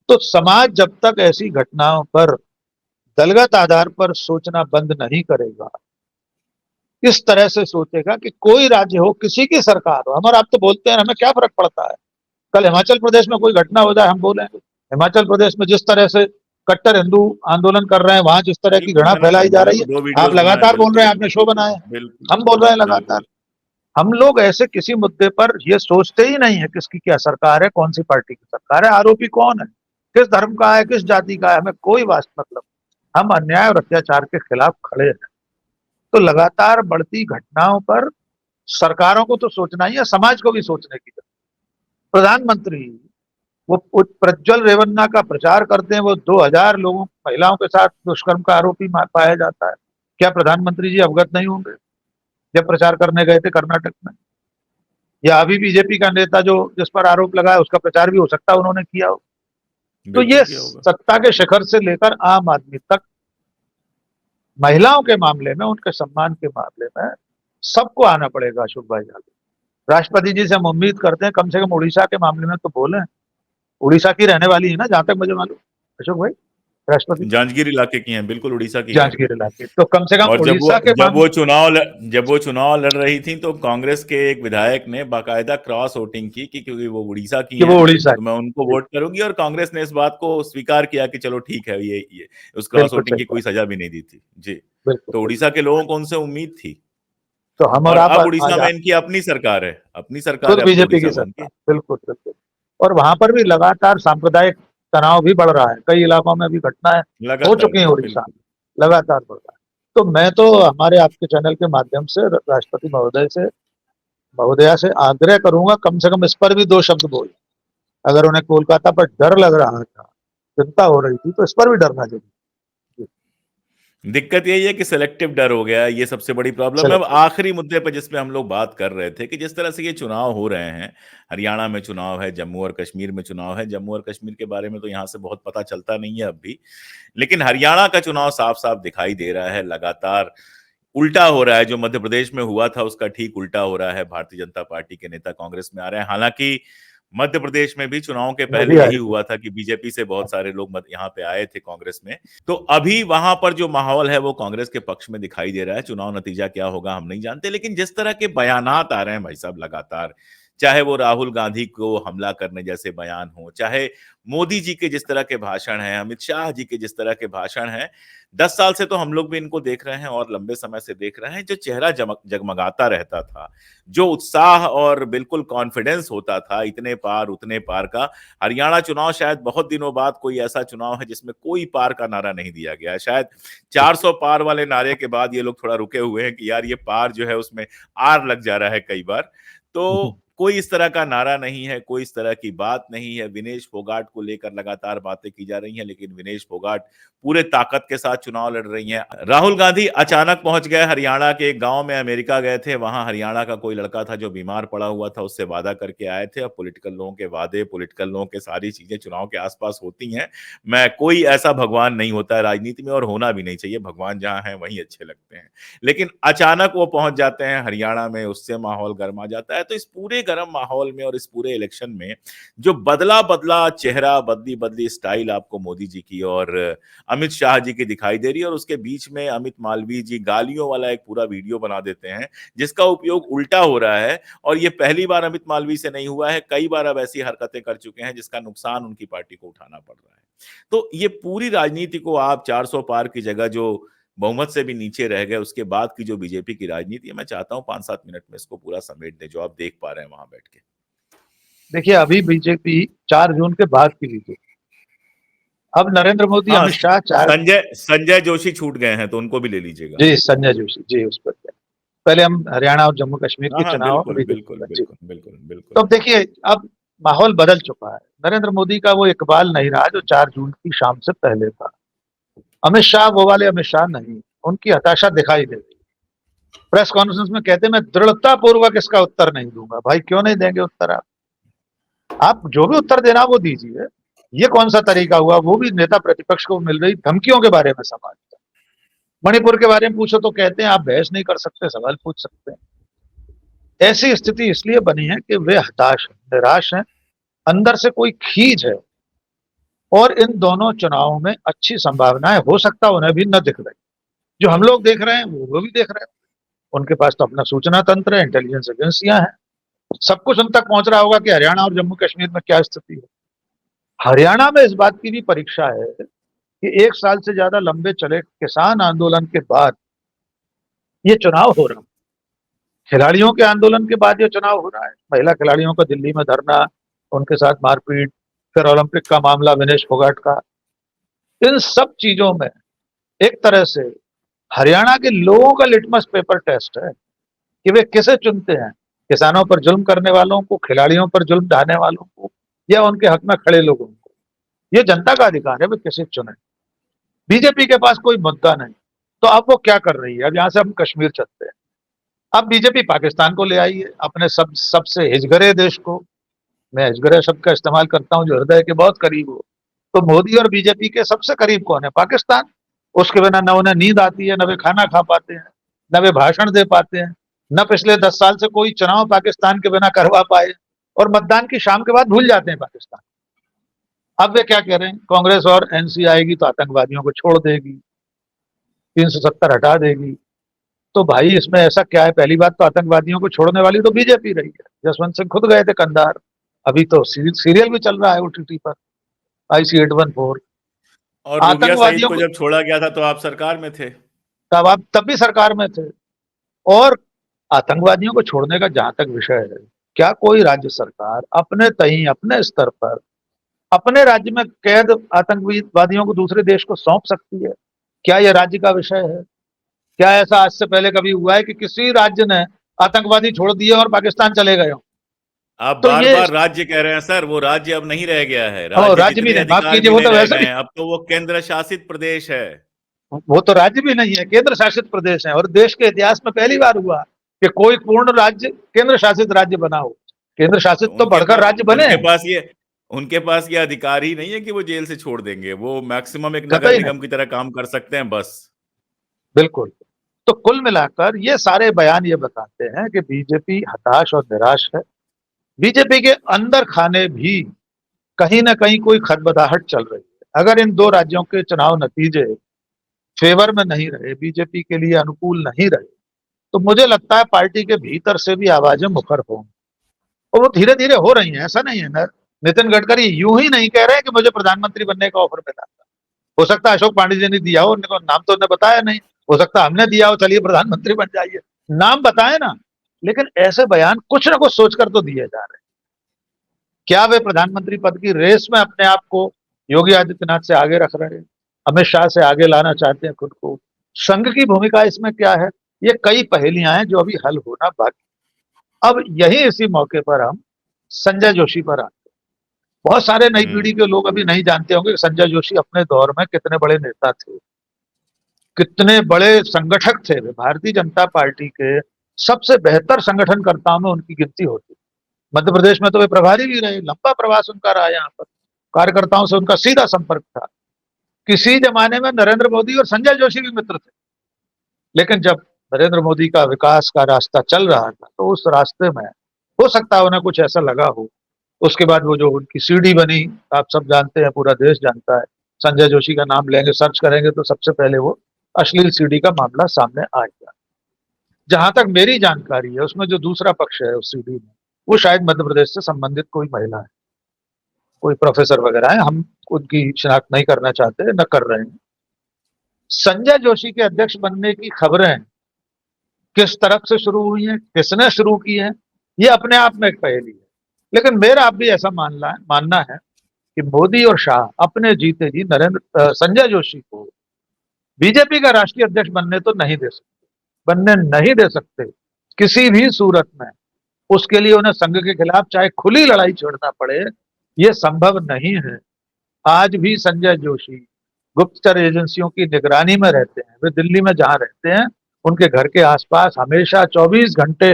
तो समाज जब तक ऐसी घटनाओं पर दलगत आधार पर सोचना बंद नहीं करेगा, इस तरह से सोचेगा कि कोई राज्य हो, किसी की सरकार हो, हमारा आप तो बोलते हैं हमें क्या फर्क पड़ता है, कल हिमाचल प्रदेश में कोई घटना हो जाए हम बोलेंगे। हिमाचल प्रदेश में जिस तरह से कट्टर हिंदू आंदोलन कर रहे हैं, वहां जिस तरह की बिल्कुल, घृणा मैंने फैलाई जा रही है, 2 आप वीडियोज़ बनाए, लगातार बोल रहे बिल्कुल, हैं, आपने शो बनाया, बिल्कुल, हम बोल रहे हैं लगातार। बिल्कुल। हम लोग ऐसे किसी मुद्दे पर ये सोचते ही नहीं है किसकी क्या सरकार है, कौन सी पार्टी की सरकार है, आरोपी कौन है, किस धर्म का है, किस जाति का है, हमें कोई वास्त मतलब। हम अन्याय और अत्याचार के खिलाफ खड़े हैं। तो लगातार बढ़ती घटनाओं पर सरकारों को तो सोचना ही है, समाज को भी सोचने की जरूरत। प्रधानमंत्री वो प्रज्वल रेवन्ना का प्रचार करते हैं, वो 2000 लोगों महिलाओं के साथ दुष्कर्म का आरोपी पाया जाता है। क्या प्रधानमंत्री जी अवगत नहीं होंगे जब प्रचार करने गए थे कर्नाटक में? या अभी बीजेपी का नेता जो जिस पर आरोप लगा है उसका प्रचार भी हो सकता है उन्होंने किया हो। तो ये बिल्कुल किया होगा। सत्ता के शिखर से लेकर आम आदमी तक, महिलाओं के मामले में, उनके सम्मान के मामले में सबको आना पड़ेगा अशोक भाई आगे। राष्ट्रपति जी से हम उम्मीद करते हैं कम से कम उड़ीसा के मामले में तो बोले। उड़ीसा की रहने वाली है ना, जहां तक मुझे मालूम, अशोक भाई, राष्ट्रपति जी जांजगीर इलाके की हैं, बिल्कुल उड़ीसा की हैं। जांजगीर इलाके, तो कम से कम और उड़ीसा के मामले। जब वो चुनाव लड़ रही थी तो कांग्रेस के एक विधायक ने बाकायदा क्रॉस वोटिंग की कि क्योंकि वो उड़ीसा की कि वो हैं उड़ीसा तो मैं उनको की। वोट करूंगी, और कांग्रेस ने इस बात को स्वीकार किया कि चलो ठीक है, ये उस क्रॉस बिल्कुल वोटिंग सही की कोई बात। सजा भी नहीं दी थी जी। बिल्कुल तो बिल्कुल। उड़ीसा के लोगों को उनसे उम्मीद थी। तो हम और और आप अब आज उड़ीसा में इनकी अपनी सरकार है, खुद अब तो बीजेपी की उड़ीसा में सरकार, उनकी। बिल्कुल बिल्कुल। और वहां पर भी लगातार सांप्रदायिक तनाव भी बढ़ रहा है, कई इलाकों में भी घटनाएं हो लगातार, चुकी हैं उड़ीसा बिल्कुल। में, लगातार बढ़ रहा है। तो मैं तो हमारे आपके चैनल के माध्यम से राष्ट्रपति महोदया से आग्रह करूंगा कम से कम इस पर भी दो शब्द बोले। अगर उन्हें कोलकाता पर डर लग रहा था, चिंता हो रही थी, तो इस पर भी डरना चाहिए। दिक्कत यही है कि सिलेक्टिव डर हो गया है, ये सबसे बड़ी प्रॉब्लम है। अब सेलेक्टिव। आखिरी मुद्दे पर जिस पे हम लोग बात कर रहे थे कि जिस तरह से ये चुनाव हो रहे हैं, हरियाणा में चुनाव है, जम्मू और कश्मीर में चुनाव है। जम्मू और कश्मीर के बारे में तो यहाँ से बहुत पता चलता नहीं है अब भी, लेकिन हरियाणा का चुनाव साफ-साफ दिखाई दे रहा है, लगातार उल्टा हो रहा है। जो मध्य प्रदेश में हुआ था उसका ठीक उल्टा हो रहा है। भारतीय जनता पार्टी के नेता कांग्रेस में आ रहे हैं। हालाँकि मध्य प्रदेश में भी चुनाव के पहले मोदी यही आए थे। हुआ था कि बीजेपी से बहुत सारे लोग यहाँ पे आए थे कांग्रेस में। तो अभी वहां पर जो माहौल है वो कांग्रेस के पक्ष में दिखाई दे रहा है। चुनाव नतीजा क्या होगा हम नहीं जानते, लेकिन जिस तरह के बयानात आ रहे हैं भाई साहब लगातार, चाहे वो राहुल गांधी को हमला करने जैसे बयान हो, चाहे मोदी जी के जिस तरह के भाषण हैं, अमित शाह जी के जिस तरह के भाषण हैं, 10 साल से तो हम लोग भी इनको देख रहे हैं और लंबे समय से देख रहे हैं। जो चेहरा जगमगाता रहता था, जो उत्साह और बिल्कुल कॉन्फिडेंस होता था, इतने पार उतने पार का। हरियाणा चुनाव शायद बहुत दिनों बाद कोई ऐसा चुनाव है जिसमें कोई पार का नारा नहीं दिया गया है। शायद 400 पार वाले नारे के बाद ये लोग थोड़ा रुके हुए हैं कि यार ये पार जो है उसमें आर लग जा रहा है कई बार। तो कोई इस तरह का नारा नहीं है, कोई इस तरह की बात नहीं है। विनेश फोगाट को लेकर लगातार बातें की जा रही हैं, लेकिन विनेश फोगाट पूरे ताकत के साथ चुनाव लड़ रही हैं। राहुल गांधी अचानक पहुंच गए हरियाणा के एक गांव में, अमेरिका गए थे। वहां हरियाणा का कोई लड़का था जो बीमार पड़ा हुआ था, उससे वादा करके आए थे। अब पॉलिटिकल लोगों के वादे, पॉलिटिकल लोगों के सारी चीजें चुनाव के आसपास होती हैं। मैं कोई ऐसा भगवान नहीं होता है राजनीति में, और होना भी नहीं चाहिए। भगवान जहां है वहीं अच्छे लगते हैं, लेकिन अचानक वो पहुंच जाते हैं हरियाणा में, उससे माहौल गर्मा जाता है। तो इस पूरे गर्म माहौल में और इस पूरे इलेक्शन में जो बदला बदला चेहरा, बदली बदली स्टाइल आपको मोदी जी की और अमित शाह जी की दिखाई दे रही है, और उसके बीच में अमित मालवीय जी गालियों वाला एक पूरा वीडियो बना देते हैं जिसका उपयोग उल्टा हो रहा है। और ये पहली बार अमित मालवीय से नहीं हुआ है, कई बार अब ऐसी हरकतें कर चुके हैं जिसका नुकसान उनकी पार्टी को उठाना पड़ रहा है। तो ये पूरी राजनीति को आप 400 पार की जगह जो बहुमत से भी नीचे रह गए, उसके बाद की जो बीजेपी की राजनीति है, मैं चाहता हूं 5-7 मिनट में इसको पूरा समेट दें जो आप देख पा रहे हैं वहां बैठ के। देखिए, अभी बीजेपी 4 जून के बाद की बीजेपी, अब नरेंद्र मोदी, हाँ, अमित शाह चार। संजय संजय जोशी छूट गए हैं तो उनको भी ले लीजिएगा। जी, संजय जोशी जी, उस पर क्या। पहले हम हरियाणा और जम्मू कश्मीर हाँ के हाँ, चुनाव बिल्कुल अभी बिल्कुल देखिएगा जी। बिल्कुल बिल्कुल तो बिल्कुल। अब देखिए, अब माहौल बदल चुका है। नरेंद्र मोदी का वो इकबाल नहीं रहा जो 4 जून की शाम से पहले था। अमित शाह वो वाले अमित शाह नहीं, उनकी हताशा दिखाई दे रही। प्रेस कॉन्फ्रेंस में कहते मैं दृढ़ता पूर्वक इसका उत्तर नहीं दूंगा। भाई क्यों नहीं देंगे उत्तर? आप जो भी उत्तर देना वो दीजिए। ये कौन सा तरीका हुआ, वो भी नेता प्रतिपक्ष को मिल रही धमकियों के बारे में समाज। मणिपुर के बारे में पूछो तो कहते हैं आप बहस नहीं कर सकते, सवाल पूछ सकते हैं। ऐसी स्थिति इसलिए बनी है कि वे हताश हैं, निराश हैं, अंदर से कोई खींच है और इन दोनों चुनावों में अच्छी संभावनाएं हो सकता उन्हें भी न दिख रही। जो हम लोग देख रहे हैं वो भी देख रहे हैं। उनके पास तो अपना सूचना तंत्र है, इंटेलिजेंस एजेंसियां हैं, सब कुछ उन तक पहुंच रहा होगा कि हरियाणा और जम्मू कश्मीर में क्या स्थिति है। हरियाणा में इस बात की भी परीक्षा है कि 1 साल से ज्यादा लंबे चले किसान आंदोलन के बाद ये चुनाव हो रहा है। खिलाड़ियों के आंदोलन के बाद ये चुनाव हो रहा है। महिला खिलाड़ियों का दिल्ली में धरना, उनके साथ मारपीट, फिर ओलंपिक का मामला विनेश फोगाट का, इन सब चीजों में एक तरह से हरियाणा के लोगों का लिटमस पेपर टेस्ट है कि वे किसे चुनते हैं, किसानों पर जुल्म करने वालों को, खिलाड़ियों पर जुल्म ढाने वालों को, या उनके हक में खड़े लोगों को। ये जनता का अधिकार है वे किसे चुने। बीजेपी के पास कोई मुद्दा नहीं, तो अब वो क्या कर रही है। अब यहां से हम कश्मीर चलते हैं। अब बीजेपी पाकिस्तान को ले आई है, अपने सबसे हिजगरे देश को। मैं हिजगरे शब्द का इस्तेमाल करता हूं जो हृदय के बहुत करीब हो। तो मोदी और बीजेपी के सबसे करीब कौन है? पाकिस्तान। उसके बिना न उन्हें नींद आती है, न वे खाना खा पाते हैं, न वे भाषण दे पाते हैं, न पिछले 10 साल से कोई चुनाव पाकिस्तान के बिना करवा पाए, और मतदान की शाम के बाद भूल जाते हैं पाकिस्तान। अब वे क्या कह रहे हैं, कांग्रेस और एनसी आएगी तो आतंकवादियों को छोड़ देगी, 370 हटा देगी। तो भाई इसमें ऐसा क्या है? पहली बात तो आतंकवादियों को छोड़ने वाली तो बीजेपी रही है। जसवंत सिंह खुद गए थे कंधार। अभी तो सीरियल भी चल रहा है ओटीटी पर, IC 814। और रूबिया सईद आतंकवादियों को को जब छोड़ा गया था तो आप सरकार में थे। तब आप तब भी सरकार में थे। और आतंकवादियों को छोड़ने का जहां तक विषय है, क्या कोई राज्य सरकार अपने तई, अपने स्तर पर, अपने राज्य में कैद आतंकवादियों को दूसरे देश को सौंप सकती है? क्या यह राज्य का विषय है? क्या ऐसा आज से पहले कभी हुआ है कि किसी राज्य ने आतंकवादी छोड़ दिए और पाकिस्तान चले गए हों? आप तो बार ये बार राज्य कह रहे हैं सर, वो राज्य अब नहीं रह गया है, राज्य राज्य भी जितने नहीं, माफ अधिकार कीजिए, वो मिले तो रह वैसे गए भी, हैं, अब तो वो केंद्र शासित प्रदेश है। वो तो राज्य भी नहीं है, केंद्र शासित प्रदेश है। और देश के इतिहास में पहली बार हुआ कि कोई पूर्ण राज्य केंद्र शासित राज्य बना हो। केंद्र तो शासित तो उनके बढ़कर पास राज्य बने उनके हैं। पास ये उनके पास ये अधिकार ही नहीं है कि वो जेल से छोड़ देंगे। वो मैक्सिमम एक नगर कतई निगम नहीं। की तरह काम कर सकते हैं बस। बिल्कुल। तो कुल मिलाकर ये सारे बयान ये बताते हैं कि बीजेपी हताश और निराश है। बीजेपी के अंदर खाने भी कहीं ना कहीं कोई खदबदाहट चल रही है। अगर इन दो राज्यों के चुनाव नतीजे फेवर में नहीं रहे, बीजेपी के लिए अनुकूल नहीं रहे, तो मुझे लगता है पार्टी के भीतर से भी आवाजें मुखर होंगी। और वो धीरे धीरे हो रही हैं। ऐसा नहीं है ना, नितिन गडकरी यूं ही नहीं कह रहे कि मुझे प्रधानमंत्री बनने का ऑफर मिला था। हो सकता है अशोक पांडे जी ने दिया हो, उनको नाम तो उन्हें बताया नहीं। हो सकता है हमने दिया हो, चलिए प्रधानमंत्री बन जाइए, नाम बताए ना। लेकिन ऐसे बयान कुछ ना कुछ सोचकर तो दिए जा रहे हैं। क्या वे प्रधानमंत्री पद की रेस में अपने आप को योगी आदित्यनाथ से आगे रख रहे हैं, अमित शाह से आगे लाना चाहते हैं खुद को? संघ की भूमिका इसमें क्या है? ये कई पहेलियां हैं जो अभी हल होना बाकी। अब यही इसी मौके पर हम संजय जोशी पर आते हैं। बहुत सारे नई पीढ़ी हम्म। के लोग अभी नहीं जानते होंगे कि संजय जोशी अपने दौर में कितने बड़े नेता थे, कितने बड़े संगठक थे। वे भारतीय जनता पार्टी के सबसे बेहतर संगठनकर्ताओं में उनकी गिनती होती। मध्य प्रदेश में तो वे प्रभारी भी रहे, लंबा प्रवास उनका रहा यहाँ पर, कार्यकर्ताओं से उनका सीधा संपर्क था। किसी जमाने में नरेंद्र मोदी और संजय जोशी भी मित्र थे। लेकिन जब नरेंद्र मोदी का विकास का रास्ता चल रहा था तो उस रास्ते में हो सकता है उन्हें कुछ ऐसा लगा हो। उसके बाद वो जो उनकी सीडी बनी, आप सब जानते हैं, पूरा देश जानता है। संजय जोशी का नाम लेंगे, सर्च करेंगे तो सबसे पहले वो अश्लील सीडी का मामला सामने आएगा। जहां तक मेरी जानकारी है उसमें जो दूसरा पक्ष है उस सीडी में, वो शायद मध्य प्रदेश से संबंधित कोई महिला है, कोई प्रोफेसर वगैरह है। हम उनकी शिनाख्त नहीं करना चाहते, न कर रहे हैं। संजय जोशी के अध्यक्ष बनने की खबरें किस तरफ से शुरू हुई हैं, किसने शुरू की है, ये अपने आप में एक पहेली है। लेकिन मेरा अब भी ऐसा मानना है कि मोदी और शाह अपने जीते जी संजय जोशी को बीजेपी का राष्ट्रीय अध्यक्ष बनने नहीं दे सकते किसी भी सूरत में। उसके लिए उन्हें संघ के खिलाफ चाहे खुली लड़ाई छेड़ना पड़े, ये संभव नहीं है। आज भी संजय जोशी गुप्तचर एजेंसियों की निगरानी में रहते हैं। वे दिल्ली में जहां रहते हैं, उनके घर के आसपास हमेशा 24 घंटे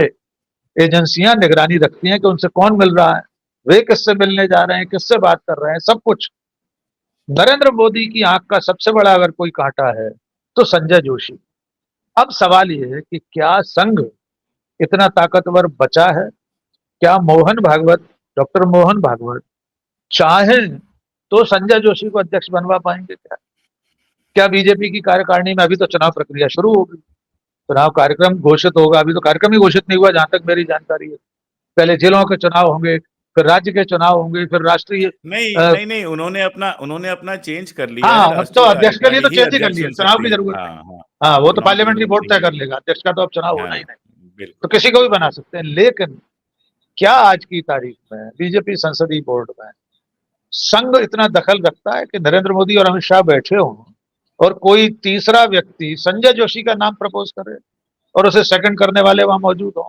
एजेंसियां निगरानी रखती हैं कि उनसे कौन मिल रहा है, वे किससे मिलने जा रहे हैं, किससे बात कर रहे हैं, सब कुछ। नरेंद्र मोदी की आंख का सबसे बड़ा अगर कोई कांटा है तो संजय जोशी। अब सवाल यह है कि क्या संघ इतना ताकतवर बचा है? क्या मोहन भागवत, डॉक्टर मोहन भागवत चाहें तो संजय जोशी को अध्यक्ष बनवा पाएंगे क्या? क्या बीजेपी की कार्यकारिणी में, अभी तो चुनाव प्रक्रिया शुरू होगी, चुनाव कार्यक्रम घोषित होगा, अभी तो कार्यक्रम ही घोषित नहीं हुआ जहां तक मेरी जानकारी है। पहले जिलों के चुनाव होंगे, फिर राज्य के चुनाव होंगे, फिर राष्ट्रीय। नहीं नहीं नहीं, उन्होंने अपना चेंज कर लिया है, हाँ, अब तो राष्ट्रीय अध्यक्ष के लिए कार्यकारिणी तो ही चेंज ही कर अध्यक्ष लिया, चुन चुनाव सकती की है। जरूरत हाँ नहीं। हाँ, हाँ, वो तो चुनाव की पार्लियामेंट्री जरूरत बोर्ड नहीं तय है। कर लेगा, अध्यक्ष का तो अब चुनाव होना हाँ, ही नहीं। तो बिल्कुल। किसी को भी बना सकते हैं, लेकिन क्या आज की तारीख में बीजेपी संसदीय बोर्ड में संघ इतना दखल रखता है कि नरेंद्र मोदी और अमित शाह बैठे हों और कोई तीसरा व्यक्ति संजय जोशी का नाम प्रपोज करे और उसे सेकंड करने वाले वहां मौजूद हों?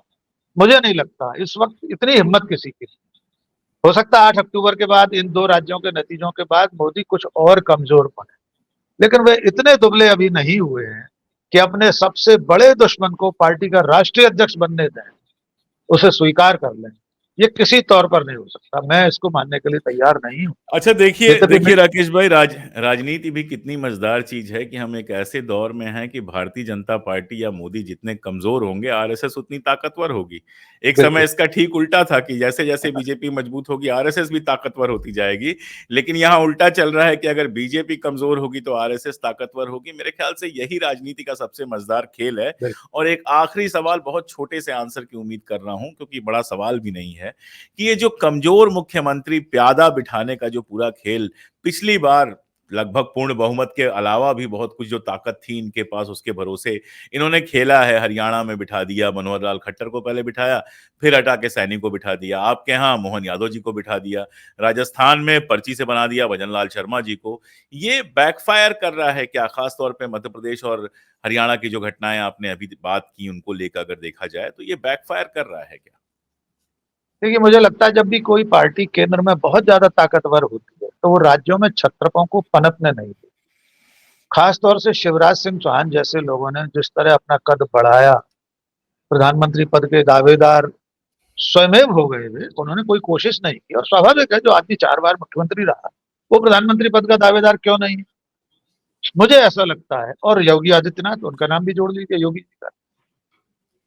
मुझे नहीं लगता इस वक्त इतनी हिम्मत किसी की। हो सकता है 8 अक्टूबर के बाद, इन दो राज्यों के नतीजों के बाद मोदी कुछ और कमजोर पड़े, लेकिन वे इतने दुबले अभी नहीं हुए हैं कि अपने सबसे बड़े दुश्मन को पार्टी का राष्ट्रीय अध्यक्ष बनने दें, उसे स्वीकार कर लें। ये किसी तौर पर नहीं हो सकता, मैं इसको मानने के लिए तैयार नहीं हूं। अच्छा, देखिए यद्यपि देखिए राकेश भाई, राजनीति भी कितनी मजेदार चीज है कि हम एक ऐसे दौर में हैं कि भारतीय जनता पार्टी या मोदी जितने कमजोर होंगे, आरएसएस उतनी ताकतवर होगी। एक समय बिल्कुल। इसका ठीक उल्टा था कि जैसे जैसे बीजेपी मजबूत होगी, आरएसएस भी ताकतवर होती जाएगी। लेकिन यहाँ उल्टा चल रहा है कि अगर बीजेपी कमजोर होगी तो आरएसएस ताकतवर होगी। मेरे ख्याल से यही राजनीति का सबसे मजेदार खेल है। और एक आखिरी सवाल, बहुत छोटे से आंसर की उम्मीद कर रहा हूं क्योंकि बड़ा सवाल भी नहीं है, कि ये जो कमजोर मुख्यमंत्री प्यादा बिठाने का जो पूरा खेल पिछली बार लगभग पूर्ण बहुमत के अलावा भी बहुत कुछ जो ताकत थी इनके पास उसके भरोसे इन्होंने खेला है। हरियाणा में बिठा दिया, मनोहर लाल खट्टर को पहले बिठाया, फिर हटा के सैनी को बिठा दिया, आपके यहाँ मोहन यादव जी को बिठा दिया, राजस्थान में पर्ची से बना दिया भजन लाल शर्मा जी को। ये बैकफायर कर रहा है क्या? खास तौर पे मध्य प्रदेश और हरियाणा की जो घटनाएं आपने अभी बात की उनको लेकर अगर देखा जाए तो ये बैकफायर कर रहा है क्या? देखिए, मुझे लगता है जब भी कोई पार्टी केंद्र में बहुत ज्यादा ताकतवर होती है तो वो राज्यों में छत्रपों को पनपने नहीं देती। खासतौर से शिवराज सिंह चौहान जैसे लोगों ने जिस तरह अपना कद बढ़ाया, प्रधानमंत्री पद के दावेदार स्वयं हो गए थे, उन्होंने कोई कोशिश नहीं की। और स्वाभाविक है, जो आदमी 4 बार मुख्यमंत्री रहा वो प्रधानमंत्री पद का दावेदार क्यों नहीं है? मुझे ऐसा लगता है। और योगी आदित्यनाथ, उनका नाम भी जोड़ लीजिए योगी जी का।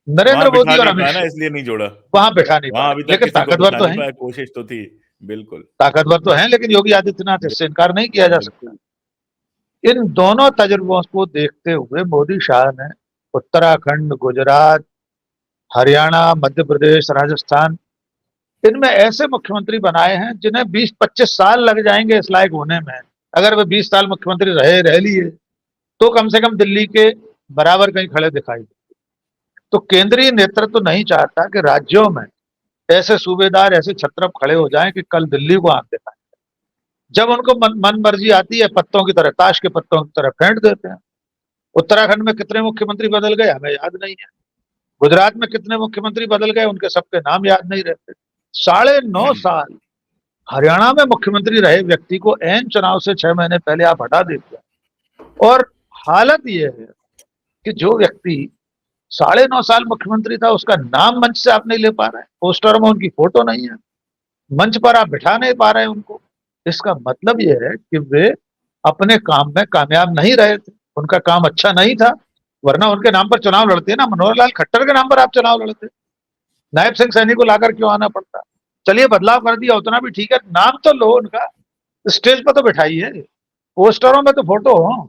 वहां नरेंद्र बिठा मोदी और नहीं अमित पाया ना, शाह इसलिए नहीं जोड़ा। वहां बैठा नहीं पा वहां अभी रहे, तक लेकिन किसी को ताकतवर बिठा तो नहीं है, पाया, कोशिश तो थी। बिल्कुल। ताकतवर तो है, लेकिन योगी आदित्यनाथ, इससे इनकार नहीं किया जा सकता। बिल्कुल। इन दोनों तजुर्बों को देखते हुए मोदी शाह ने उत्तराखंड, गुजरात, हरियाणा, मध्य प्रदेश, राजस्थान, इनमें ऐसे मुख्यमंत्री बनाए हैं जिन्हें 20-25 साल लग जाएंगे इस लायक होने में। अगर वे 20 साल मुख्यमंत्री रह लिए तो कम से कम दिल्ली के बराबर कहीं खड़े दिखाई दे। तो केंद्रीय नेतृत्व तो नहीं चाहता कि राज्यों में ऐसे सूबेदार, ऐसे छत्रप खड़े हो जाएं कि कल दिल्ली को आंख दिखाएं। जब उनको मन मर्जी आती है, पत्तों की तरह, ताश के पत्तों की तरह फेंट देते हैं। उत्तराखंड में कितने मुख्यमंत्री बदल गए हमें याद नहीं है। गुजरात में कितने मुख्यमंत्री बदल गए, उनके सबके नाम याद नहीं रहते। 9.5 साल हरियाणा में मुख्यमंत्री रहे व्यक्ति को एन चुनाव से 6 महीने पहले आप हटा देते हैं। और हालत यह है कि जो व्यक्ति 9.5 साल मुख्यमंत्री था, उसका नाम मंच से आप नहीं ले पा रहे हैं, पोस्टर में उनकी फोटो नहीं है, मंच पर आप बिठा नहीं पा रहे हैं उनको। इसका मतलब यह है कि वे अपने काम में कामयाब नहीं रहे थे, उनका काम अच्छा नहीं था। वरना उनके नाम पर चुनाव लड़ते ना, मनोहर लाल खट्टर के नाम पर आप चुनाव लड़ते, नायब सिंह सैनी को लाकर क्यों आना पड़ता? चलिए, बदलाव कर दिया उतना भी ठीक है, नाम तो लो उनका, स्टेज पर तो बिठाइए, पोस्टरों में तो फोटो हो।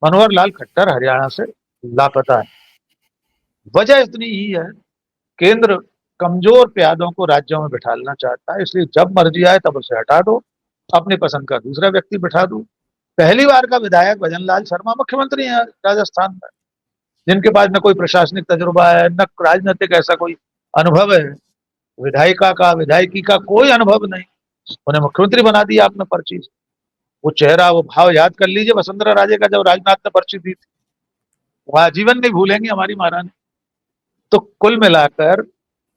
मनोहर लाल खट्टर हरियाणा से लापता है। वजह इतनी ही है, केंद्र कमजोर प्यादों को राज्यों में बिठाना चाहता है, इसलिए जब मर्जी आए तब उसे हटा दो, अपनी पसंद का दूसरा व्यक्ति बिठा दो। पहली बार का विधायक भजन लाल शर्मा मुख्यमंत्री हैं राजस्थान में, जिनके पास न कोई प्रशासनिक तजुर्बा है, न राजनीतिक ऐसा कोई अनुभव है, विधायिका का, विधायकी का कोई अनुभव नहीं, उन्हें मुख्यमंत्री बना दिया आपने पर्ची से। वो चेहरा, वो भाव याद कर लीजिए वसुंधरा राजे का, जब राजनाथ ने पर्ची दी थी, वह आजीवन नहीं भूलेंगे हमारी महारानी। तो कुल मिलाकर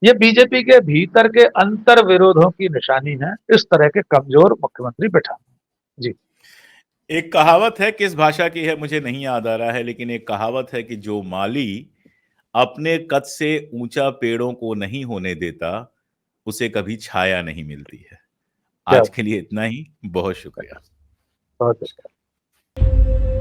ये बीजेपी के भीतर के अंतर विरोधों की निशानी है, इस तरह के कमजोर मुख्यमंत्री बिठाना। जी। एक कहावत है, किस भाषा की है मुझे नहीं याद आ रहा है, लेकिन एक कहावत है कि जो माली अपने कद से ऊंचा पेड़ों को नहीं होने देता, उसे कभी छाया नहीं मिलती है। क्या आज के लिए इतना ही। बहुत शुक्रिया। बहुत अच्छा।